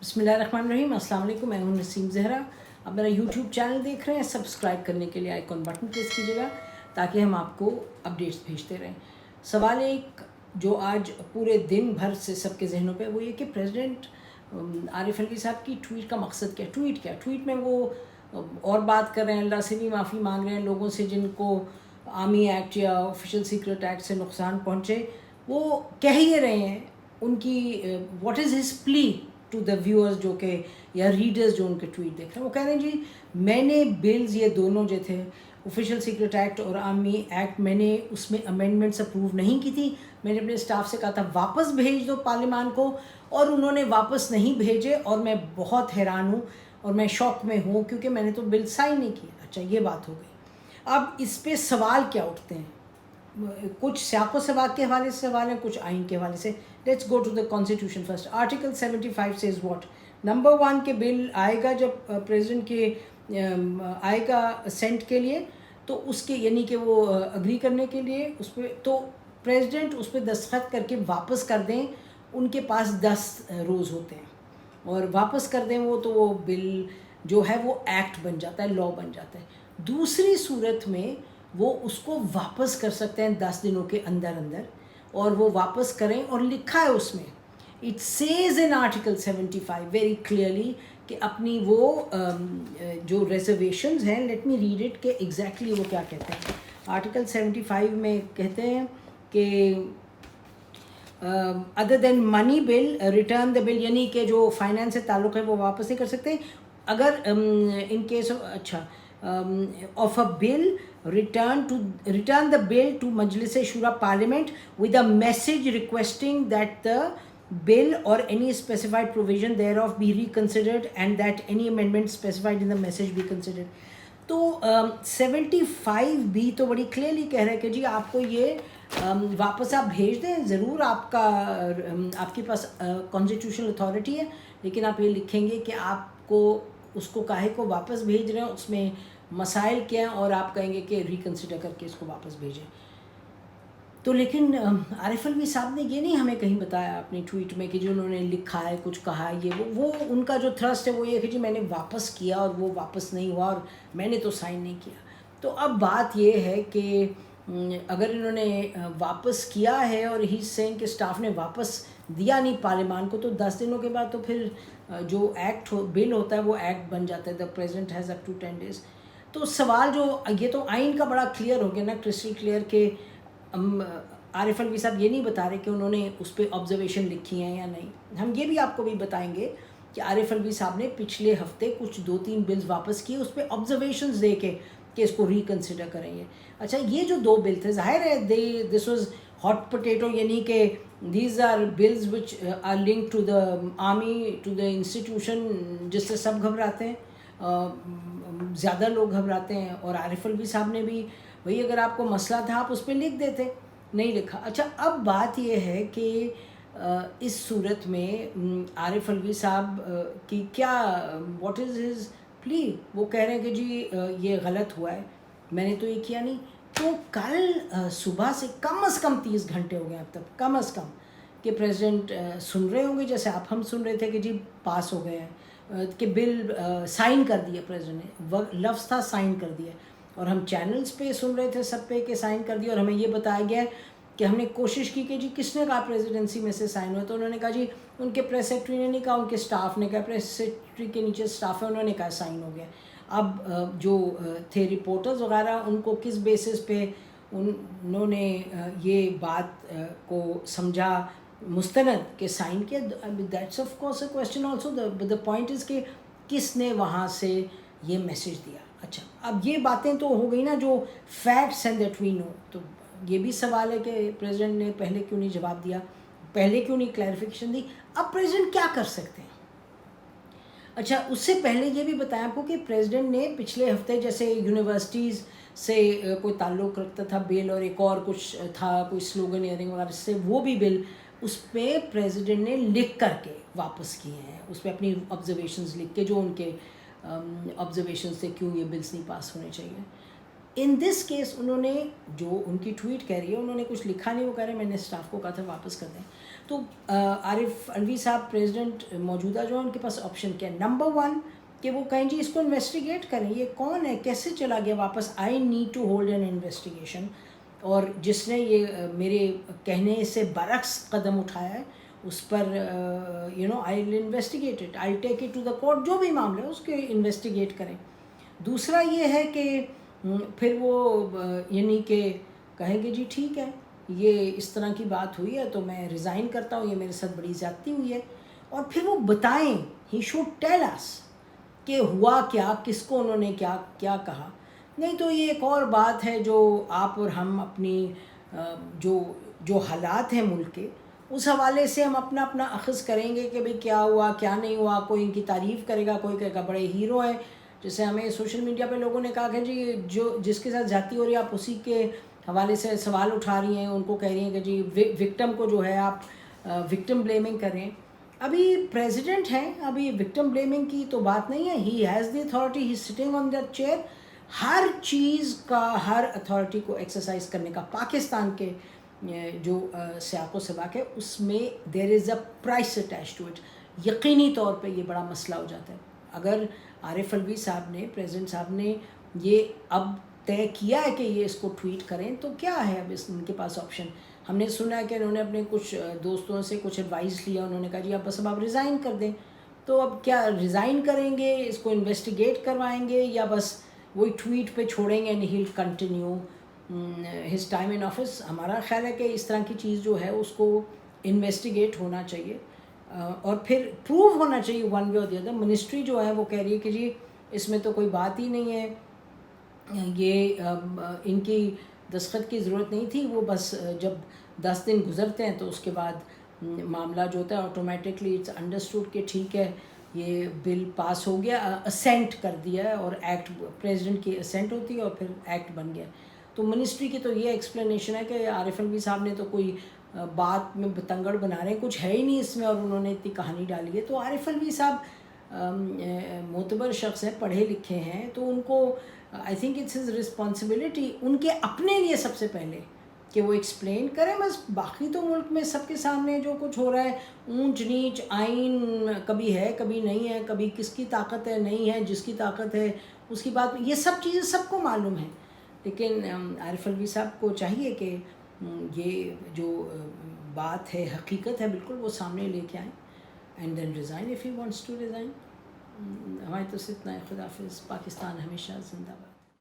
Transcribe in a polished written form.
बिस्मिल्लाहिर्रहमानिर्रहीम। अस्सलाम वालेकुम। मैं हूं नसीम ज़हरा। आप मेरा यूट्यूब चैनल देख रहे हैं, सब्सक्राइब करने के लिए आइकॉन बटन प्रेस कीजिएगा ताकि हम आपको अपडेट्स भेजते रहें। सवाल एक जो आज पूरे दिन भर से सबके जहनों पे वो ये कि प्रेसिडेंट आरिफ अलवी साहब की ट्वीट का मकसद क्या? ट्वीट में वो और बात कर रहे हैं, अल्लाह से भी माफ़ी मांग रहे हैं लोगों से जिनको आर्मी एक्ट या ऑफिशियल सीक्रेट एक्ट से नुकसान पहुँचे। वो कह ही रहे हैं उनकी what is his plea to the viewers जो कि या रीडर्स जो उनके ट्वीट देख रहे हैं। वो कह रहे हैं जी मैंने बिल्स ये दोनों जो थे ऑफिशियल सीक्रेट एक्ट और आर्मी एक्ट, मैंने उसमें अमेंडमेंट्स अप्रूव नहीं की थी। मैंने अपने स्टाफ से कहा था वापस भेज दो पार्लियामान को, और उन्होंने वापस नहीं भेजे और मैं बहुत हैरान हूँ और मैं शॉक में हूँ क्योंकि मैंने तो बिल साइन नहीं किया। अच्छा, ये बात हो गई। अब इस पे सवाल क्या उठते हैं? कुछ सियाक़ो सबाक़ के हवाले से सवाल हैं, कुछ आइन के हवाले से। Let's go to the constitution first. Article 75 says what? Number 1 के बिल आएगा जब प्रेसिडेंट के आएगा सेंट के लिए, तो उसके यानी कि वो अग्री करने के लिए उस पर, तो प्रेसिडेंट उस पर दस्तखत करके वापस कर दें। उनके पास 10 रोज़ होते हैं और वापस कर दें वो, तो वो बिल जो है वो एक्ट बन जाता है, लॉ बन जाता है। दूसरी सूरत में वो उसको वापस कर सकते हैं 10 दिनों के अंदर अंदर, और वो वापस करें। और लिखा है उसमें, it says in article 75 very clearly कि अपनी वो जो रिजर्वेशंस हैं, लेट मी रीड इट कि एग्जैक्टली वो क्या कहते हैं। आर्टिकल 75 में कहते हैं कि other than money bill return the bill, यानी कि जो फाइनेंस से ताल्लुक़ है वो वापस नहीं कर सकते। अगर in case of a bill return the bill to Majlis Shura Parliament with a message requesting that the bill or any specified provision thereof be reconsidered and that any amendment specified in the message be considered. तो 75B तो बड़ी clearly कह रहे हैं कि जी आपको ये वापस आप भेज दें, ज़रूर आपके पास कॉन्स्टिट्यूशनल अथॉरिटी है, लेकिन आप ये लिखेंगे कि आपको उसको काहे को वापस भेज रहे हैं, उसमें मसाइल क्या हैं, और आप कहेंगे कि रिकन्सिडर करके इसको वापस भेजें। तो लेकिन आरिफ अलवी साहब ने ये नहीं हमें कहीं बताया अपनी ट्वीट में कि जो उन्होंने लिखा है, कुछ कहा है, ये वो उनका जो थ्रस्ट है वो ये कि जी मैंने वापस किया और वो वापस नहीं हुआ और मैंने तो साइन नहीं किया। तो अब बात ये है कि अगर इन्होंने वापस किया है और ही सेइंग कि स्टाफ ने वापस दिया नहीं पार्लियामान को, तो 10 दिनों के बाद तो फिर जो बिल होता है वो एक्ट बन जाता है। The president has up to 10 days. तो सवाल जो ये तो आइन का बड़ा क्लियर हो गया ना, क्रिस्टल क्लियर के आरिफ अलवी साहब ये नहीं बता रहे कि उन्होंने उस पर ऑब्जर्वेशन लिखी हैं या नहीं। हम ये भी आपको भी बताएंगे कि आरिफ अलवी साहब ने पिछले हफ्ते कुछ 2-3 बिल्स वापस किए उस पर ऑब्जर्वेशंस दे के कि इसको रिकन्सिडर करेंगे। अच्छा, ये जो 2 बिल थे, जाहिर है दिस वाज हॉट पोटैटो, यानी कि these are bills which are link to the army, to the institution, जिससे सब घबराते हैं, ज़्यादा लोग घबराते हैं। और आरिफ अलवी साहब ने भी, भाई अगर आपको मसला था आप उस पर लिख देते, नहीं लिखा। अच्छा, अब बात यह है कि इस सूरत में आरिफ अलवी साहब की क्या, व्हाट इज़ हिज प्ली? वो कह रहे हैं कि जी ये गलत हुआ है, मैंने तो ये किया नहीं। तो कल सुबह से कम 30 घंटे हो गए अब तक, कम से कम, कि प्रेसिडेंट सुन रहे होंगे जैसे हम सुन रहे थे कि जी पास हो गए हैं, कि बिल साइन कर दिया प्रेसिडेंट ने, लफ्ज़ था साइन कर दिया, और हम चैनल्स पे सुन रहे थे सब पे कि साइन कर दिया। और हमें ये बताया गया कि हमने कोशिश की कि जी किसने कहा प्रेसिडेंसी में से साइन हुआ, तो उन्होंने कहा जी उनके प्रेस सेक्रेटरी ने नहीं कहा, उनके स्टाफ ने कहा, प्रेस सेक्रेटरी के नीचे स्टाफ है, उन्होंने कहा साइन हो गया। अब जो थे रिपोर्टर्स वगैरह, उनको किस बेसिस पे उन्होंने ये बात को समझा मुस्तनद के साइन किया, that's of course a question also. The point is कि किसने वहाँ से ये मैसेज दिया। अच्छा, अब ये बातें तो हो गई ना जो फैक्ट्स हैं दैट वी नो। तो ये भी सवाल है कि प्रेसिडेंट ने पहले क्यों नहीं जवाब दिया, पहले क्यों नहीं क्लैरिफिकेशन दी। अब प्रेसिडेंट क्या कर सकते हैं? अच्छा, उससे पहले ये भी बताया आपको कि प्रेसिडेंट ने पिछले हफ्ते जैसे यूनिवर्सिटीज़ से कोई ताल्लुक़ रखता था बिल, और एक और कुछ था कोई स्लोगन ईयरिंग वगैरह से, वो भी बिल उस पर प्रेसिडेंट ने लिख करके वापस किए हैं, उस पर अपनी ऑब्जर्वेशंस लिख के, जो उनके ऑब्जर्वेशंस थे क्यों ये बिल्स नहीं पास होने चाहिए। ان دس کیس انہوں نے جو ان کی ٹویٹ کہہ رہی ہے انہوں نے کچھ لکھا نہیں, وہ کہہ رہے ہیں میں نے اسٹاف کو کہا تھا واپس کر دیں. تو عارف الوی صاحب پریزیڈنٹ موجودہ جو ہیں ان کے پاس آپشن کیا ہے؟ نمبر 1 کہ وہ کہیں جی اس کو انویسٹیگیٹ کریں, یہ کون ہے, کیسے چلا گیا واپس, I need to hold an investigation, اور جس نے یہ میرے کہنے سے برعکس قدم اٹھایا ہے اس پر I will investigate it, I take it to the court, جو بھی معاملہ ہے اس کے انویسٹیگیٹ کریں. دوسرا یہ ہے کہ پھر وہ یعنی کہ کہیں گے جی ٹھیک ہے یہ اس طرح کی بات ہوئی ہے تو میں ریزائن کرتا ہوں, یہ میرے ساتھ بڑی زیادتی ہوئی ہے, اور پھر وہ بتائیں, ہی شوڈ ٹیل اس کہ ہوا کیا, کس کو انہوں نے کیا کیا کہا. نہیں تو یہ ایک اور بات ہے جو آپ اور ہم اپنی جو حالات ہیں ملک کے, اس حوالے سے ہم اپنا اخذ کریں گے کہ بھئی کیا ہوا کیا نہیں ہوا, کوئی ان کی تعریف کرے گا, کوئی کہے گا بڑے ہیرو ہیں. جیسے ہمیں سوشل میڈیا پہ لوگوں نے کہا کہ جی جس کے ساتھ زیادتی ہو رہی ہے آپ اسی کے حوالے سے سوال اٹھا رہی ہیں, ان کو کہہ رہی ہیں کہ جی وکٹم کو جو ہے آپ وکٹم بلیمنگ کر رہے ہیں. ابھی پریزیڈنٹ ہیں, ابھی وکٹم بلیمنگ کی تو بات نہیں ہے, he has the authority, he sitting on that chair. ہر چیز کا, ہر اتھارٹی کو ایکسرسائز کرنے کا پاکستان کے جو سیاق و سباق ہے اس میں دیر از اے پرائس اٹیچ ٹو اٹ. یقینی طور پہ یہ بڑا مسئلہ ہو جاتا ہے. اگر عارف الوی صاحب نے, پریزیڈنٹ صاحب نے یہ اب طے کیا ہے کہ یہ اس کو ٹویٹ کریں تو کیا ہے اب ان کے پاس آپشن. ہم نے سنا ہے کہ انہوں نے اپنے کچھ دوستوں سے کچھ ایڈوائس لیا, انہوں نے کہا جی اب بس آپ ریزائن کر دیں. تو اب کیا ریزائن کریں گے, اس کو انویسٹیگیٹ کروائیں گے, یا بس وہی ٹویٹ پہ چھوڑیں گے and he will continue his time in office. ہمارا خیال ہے کہ اس طرح کی چیز جو ہے اس کو انویسٹیگیٹ ہونا چاہیے اور پھر پروو ہونا چاہیے ون وے اور دی ادر. منسٹری جو ہے وہ کہہ رہی ہے کہ جی اس میں تو کوئی بات ہی نہیں ہے, یہ ان کی دستخط کی ضرورت نہیں تھی, وہ بس جب 10 دن گزرتے ہیں تو اس کے بعد معاملہ جو ہوتا ہے آٹومیٹکلی اٹس انڈرسٹوڈ کہ ٹھیک ہے یہ بل پاس ہو گیا, اسینٹ کر دیا ہے, اور ایکٹ پریزیڈنٹ کی اسینٹ ہوتی ہے اور پھر ایکٹ بن گیا. تو منسٹری کی تو یہ ایکسپلینیشن ہے کہ عارف الوی صاحب نے تو کوئی بات میں بتنگڑ بنا رہے ہیں, کچھ ہے ہی نہیں اس میں, اور انہوں نے اتنی کہانی ڈالی ہے. تو عارف الوی صاحب معتبر شخص ہیں, پڑھے لکھے ہیں, تو ان کو I think it's his responsibility ان کے اپنے لیے سب سے پہلے کہ وہ ایکسپلین کریں. بس باقی تو ملک میں سب کے سامنے جو کچھ ہو رہا ہے, اونچ نیچ, آئین کبھی ہے کبھی نہیں ہے, کبھی کس کی طاقت ہے نہیں ہے, جس کی طاقت ہے اس کی بات, یہ سب چیزیں سب کو معلوم ہیں. لیکن عارف الوی صاحب کو چاہیے کہ یہ جو بات ہے حقیقت ہے بالکل وہ سامنے لے کے آئیں and then resign if he wants to resign. ہماری تو اتنا ہے. خدا حافظ. پاکستان ہمیشہ زندہ باد.